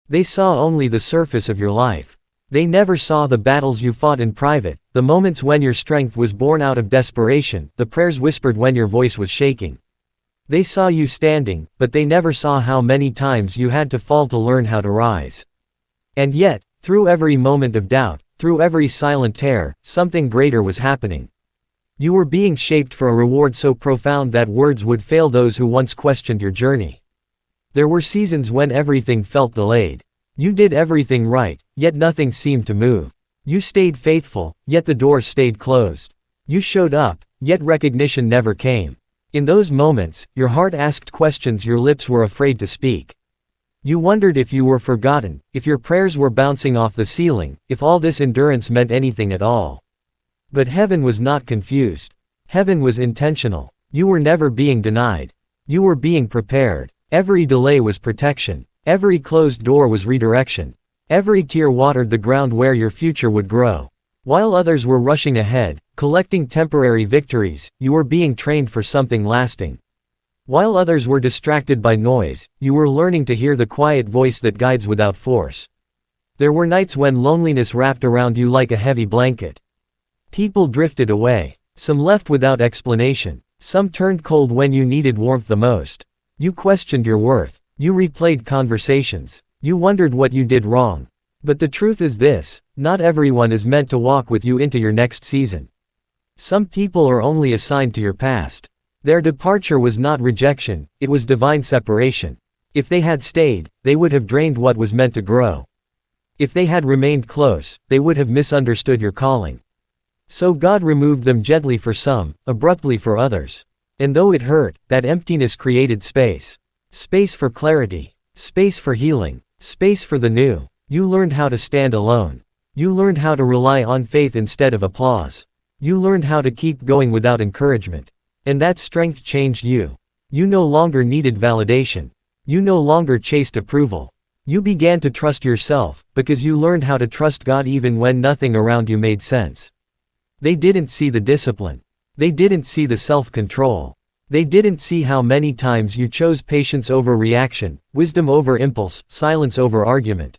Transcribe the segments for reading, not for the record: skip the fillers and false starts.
They saw only the surface of your life. They never saw the battles you fought in private, the moments when your strength was born out of desperation, the prayers whispered when your voice was shaking. They saw you standing, but they never saw how many times you had to fall to learn how to rise. And yet, through every moment of doubt, through every silent tear, something greater was happening. You were being shaped for a reward so profound that words would fail those who once questioned your journey. There were seasons when everything felt delayed. You did everything right, yet nothing seemed to move. You stayed faithful, yet the doors stayed closed. You showed up, yet recognition never came. In those moments, your heart asked questions your lips were afraid to speak. You wondered if you were forgotten, if your prayers were bouncing off the ceiling, if all this endurance meant anything at all. But heaven was not confused. Heaven was intentional. You were never being denied. You were being prepared. Every delay was protection. Every closed door was redirection. Every tear watered the ground where your future would grow. While others were rushing ahead, collecting temporary victories, you were being trained for something lasting. While others were distracted by noise, you were learning to hear the quiet voice that guides without force. There were nights when loneliness wrapped around you like a heavy blanket. People drifted away. Some left without explanation. Some turned cold when you needed warmth the most. You questioned your worth. You replayed conversations. You wondered what you did wrong. But the truth is this: not everyone is meant to walk with you into your next season. Some people are only assigned to your past. Their departure was not rejection, it was divine separation. If they had stayed, they would have drained what was meant to grow. If they had remained close, they would have misunderstood your calling. So God removed them gently for some, abruptly for others. And though it hurt, that emptiness created space. Space for clarity. Space for healing. Space for the new. You learned how to stand alone. You learned how to rely on faith instead of applause. You learned how to keep going without encouragement. And that strength changed you. You no longer needed validation. You no longer chased approval. You began to trust yourself, because you learned how to trust God even when nothing around you made sense. They didn't see the discipline. They didn't see the self-control. They didn't see how many times you chose patience over reaction, wisdom over impulse, silence over argument.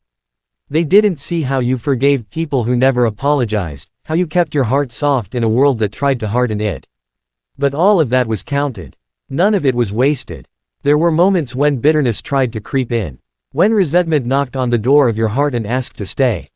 They didn't see how you forgave people who never apologized, how you kept your heart soft in a world that tried to harden it. But all of that was counted. None of it was wasted. There were moments when bitterness tried to creep in. When resentment knocked on the door of your heart and asked to stay.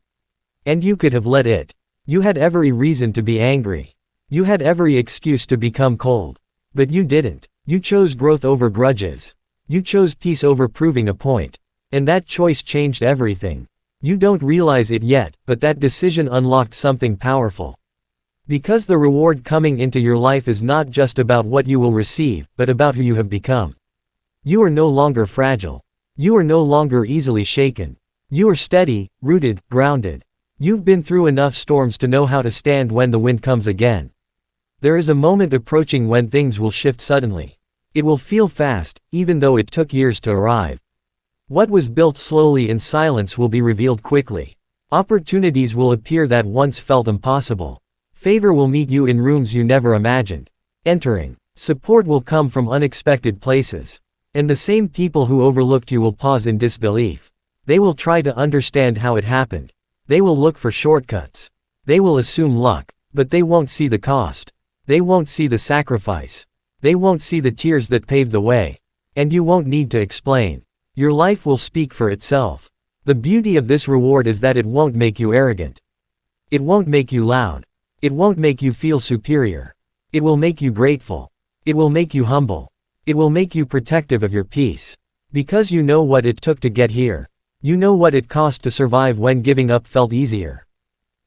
And you could have let it. You had every reason to be angry. You had every excuse to become cold. But you didn't. You chose growth over grudges. You chose peace over proving a point. And that choice changed everything. You don't realize it yet, but that decision unlocked something powerful. Because the reward coming into your life is not just about what you will receive, but about who you have become. You are no longer fragile. You are no longer easily shaken. You are steady, rooted, grounded. You've been through enough storms to know how to stand when the wind comes again. There is a moment approaching when things will shift suddenly. It will feel fast, even though it took years to arrive. What was built slowly in silence will be revealed quickly. Opportunities will appear that once felt impossible. Favor will meet you in rooms you never imagined entering. Support will come from unexpected places. And the same people who overlooked you will pause in disbelief. They will try to understand how it happened. They will look for shortcuts. They will assume luck. But they won't see the cost. They won't see the sacrifice. They won't see the tears that paved the way. And you won't need to explain. Your life will speak for itself. The beauty of this reward is that it won't make you arrogant. It won't make you loud. It won't make you feel superior. It will make you grateful. It will make you humble. It will make you protective of your peace. Because you know what it took to get here. You know what it cost to survive when giving up felt easier.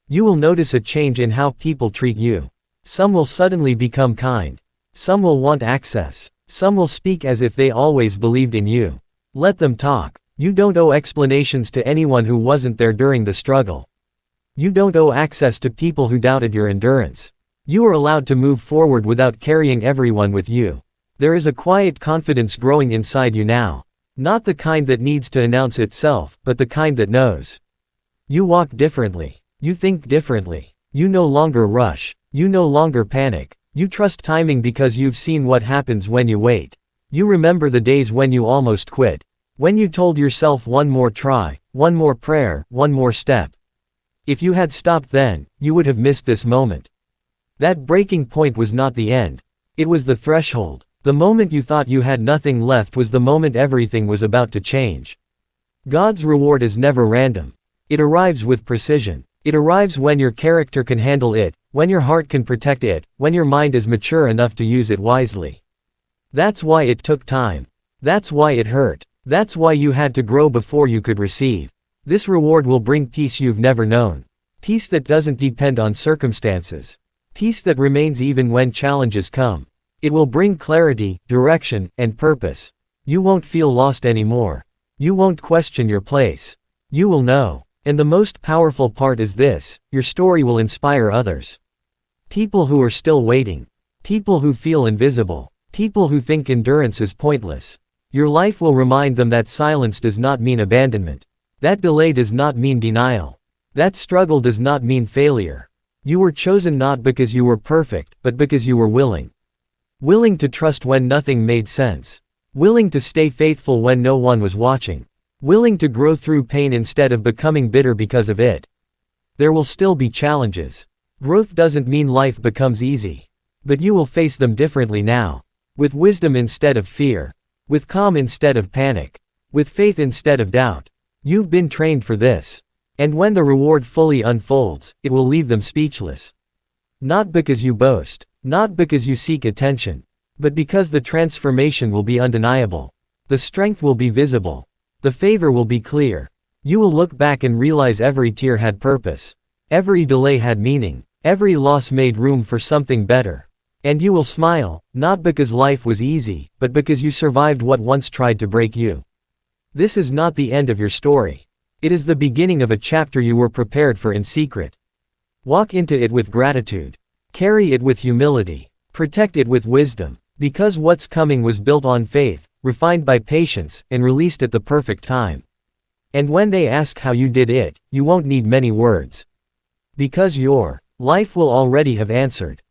You will notice a change in how people treat you. Some will suddenly become kind. Some will want access. Some will speak as if they always believed in you. Let them talk. You don't owe explanations to anyone who wasn't there during the struggle. You don't owe access to people who doubted your endurance. You are allowed to move forward without carrying everyone with you. There is a quiet confidence growing inside you now. Not the kind that needs to announce itself, but the kind that knows. You walk differently. You think differently. You no longer rush. You no longer panic. You trust timing because you've seen what happens when you wait. You remember the days when you almost quit. When you told yourself one more try, one more prayer, one more step. If you had stopped then, you would have missed this moment. That breaking point was not the end. It was the threshold. The moment you thought you had nothing left was the moment everything was about to change. God's reward is never random. It arrives with precision. It arrives when your character can handle it, when your heart can protect it, when your mind is mature enough to use it wisely. That's why it took time. That's why it hurt. That's why you had to grow before you could receive. This reward will bring peace you've never known. Peace that doesn't depend on circumstances. Peace that remains even when challenges come. It will bring clarity, direction, and purpose. You won't feel lost anymore. You won't question your place. You will know. And the most powerful part is this: your story will inspire others. People who are still waiting. People who feel invisible. People who think endurance is pointless. Your life will remind them that silence does not mean abandonment. That delay does not mean denial. That struggle does not mean failure. You were chosen not because you were perfect, but because you were willing. Willing to trust when nothing made sense. Willing to stay faithful when no one was watching. Willing to grow through pain instead of becoming bitter because of it. There will still be challenges. Growth doesn't mean life becomes easy. But you will face them differently now. With wisdom instead of fear. With calm instead of panic. With faith instead of doubt. You've been trained for this. And when the reward fully unfolds, it will leave them speechless. Not because you boast. Not because you seek attention. But because the transformation will be undeniable. The strength will be visible. The favor will be clear. You will look back and realize every tear had purpose. Every delay had meaning. Every loss made room for something better. And you will smile, not because life was easy, but because you survived what once tried to break you. This is not the end of your story. It is the beginning of a chapter you were prepared for in secret. Walk into it with gratitude. Carry it with humility. Protect it with wisdom. Because what's coming was built on faith, refined by patience, and released at the perfect time. And when they ask how you did it, you won't need many words. Because your life will already have answered.